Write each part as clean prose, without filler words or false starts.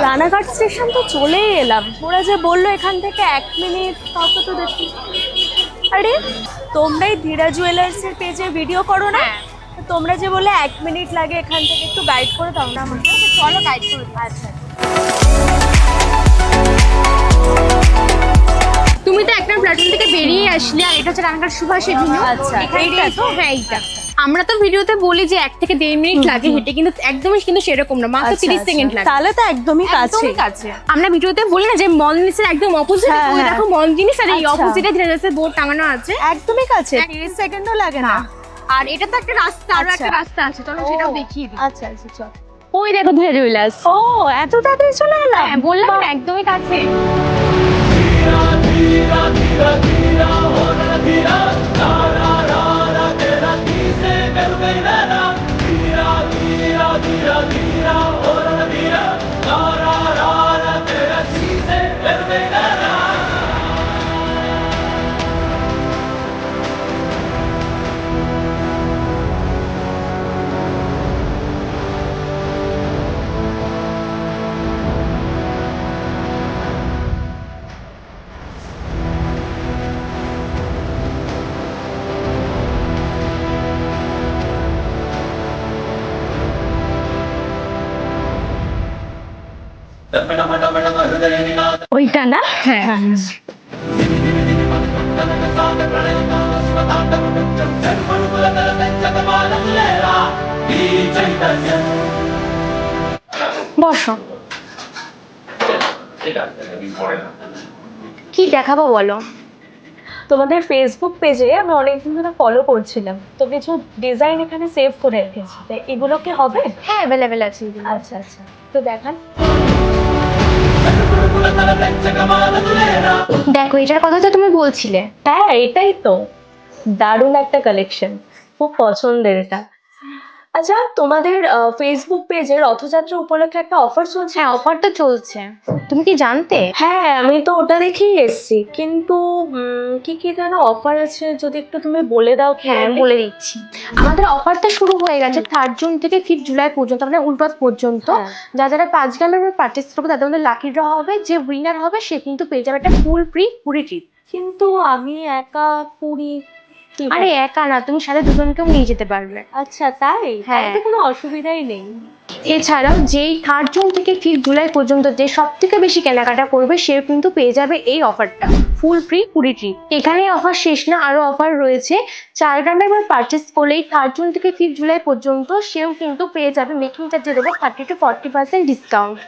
Ranaghat station তো চলেই এলাম। ওরা যে বললো এখান থেকে 1 মিনিট, তত তো দেখি। আরে তোমরাই ধীরা জুয়েলার্সের পেজে ভিডিও করো না? তোমরা যে বলে 1 মিনিট লাগে এখান থেকে, একটু গাইড করে দাও না আমাকে। চলো গাইড করে দিই। আচ্ছা, তুমি তো একটা প্ল্যাটফর্ম থেকে বেরিয়ে আসলে, আর এটা হচ্ছে রানাঘাট সুভাষ এভিনিউ। আচ্ছা, এইটা তো, হ্যাঁ এইটা। আমরা তো ভিডিওতে বলি যে 1 থেকে 1.5 মিনিট লাগে হেঁটে, কিন্তু একদমই কিন্তু সেরকম না, মাত্র 30 সেকেন্ড লাগে। তাহলে তো একদমই কাছে। কাছে। আমরা ভিডিওতে বলি না যে মল জিনিসের একদম অপোজিট, ওই দেখো মল জিনিস, আর এই অপোজিটে ধীরে ধীরে বোর্ড টাঙানো আছে। একদমই কাছে, 30 সেকেন্ডও লাগে না। আর এটা তো একটা রাস্তা, আরো একটা রাস্তা আছে, চলো সেটাও দেখিয়ে দিই। আচ্ছা আচ্ছা, চল। ওই দেখো ধীরা জুয়েলার্স। ও, এত তাড়াতাড়ি চলে এলাম। হ্যাঁ বললাম না, একদমই কাছে। ওইটা না? হ্যাঁ। বসো। কি দেখাবো বলো? তোমাদের ফেসবুক পেজে আমি অনেকদিন ধরে ফলো করছিলাম, তো কিছু ডিজাইন এখানে সেভ করে রেখেছি, তো এগুলো কি হবে? হ্যাঁ অ্যাভেলেবেল আছে এগুলো। আচ্ছা আচ্ছা, তো দেখান। দেখো, এটার কথা তো তুমি বলছিলে। হ্যাঁ, এটাই তো দারুণ একটা কালেকশন, খুব পছন্দের এটা। আচ্ছা, তোমাদের ফেসবুক পেজে রথযাত্রা উপলক্ষে একটা অফার চলছে। হ্যাঁ অফার তো চলছে, তুমি কি জানতে? হ্যাঁ, আমি তো ওটা দেখেই এসেছি, কিন্তু কি কি যেন অফার আছে, যদি একটু তুমি বলে দাও। হ্যাঁ আমি বলে দিচ্ছি। আমাদের অফারটা শুরু হয়ে গেছে 3 জুন থেকে 5 জুলাই পর্যন্ত, মানে উল্টোপাত পর্যন্ত। যারা 5 গ্রামের পার্চেস করবে তাদের মধ্যে লাকি ড্র হবে, যে উইনার হবে সে কিন্তু পেয়ে যাবে একটা ফুল ফ্রি পুরী ট্রিপ। কিন্তু আমি একা পুরী। আরে একা না, তুমি সাথে দুজনকেও নিয়ে যেতে পারবে। আচ্ছা, তাই? হ্যাঁ। তাহলে তো কোনো অসুবিধাই নেই। এছাড়াও যেই 3 জুন থেকে 5 জুলাই পর্যন্ত যে সব থেকে বেশি কেনাকাটা করবে সে কিন্তু পেয়ে যাবে এই অফারটা, ফুল ফ্রি পুরী ট্রিপ। এখানে অফার শেষ না, আরো অফার রয়েছে। 4 গ্রামের পারচেস করলেই 3 জুন থেকে 5 জুলাই পর্যন্ত সেও কিন্তু পেয়ে যাবে মেকিং চার্জের উপর 30 to 40% ডিসকাউন্ট।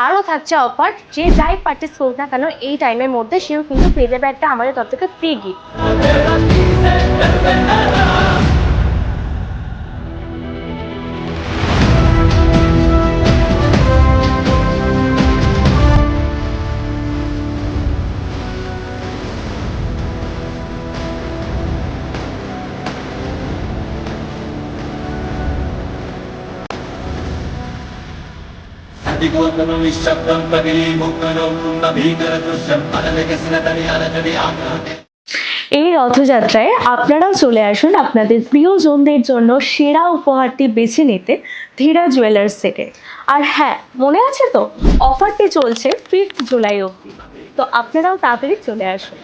আরও থাকছে অফার, যে যাই পারচেস করুক না কেন এই টাইমের মধ্যে সেও কিন্তু পেয়ে যাবে একটা আমাদের তরফ থেকে ফ্রি গিফট। এই রথযাত্রায় আপনারাও চলে আসুন আপনাদের প্রিয়জনদের জন্য সেরা উপহারটি বেছে নিতে ধীরা জুয়েলার্স থেকে। আর হ্যাঁ, মনে আছে তো, অফারটি চলছে 5 জুলাই অবধি, তো আপনারাও তাড়াতাড়ি চলে আসুন।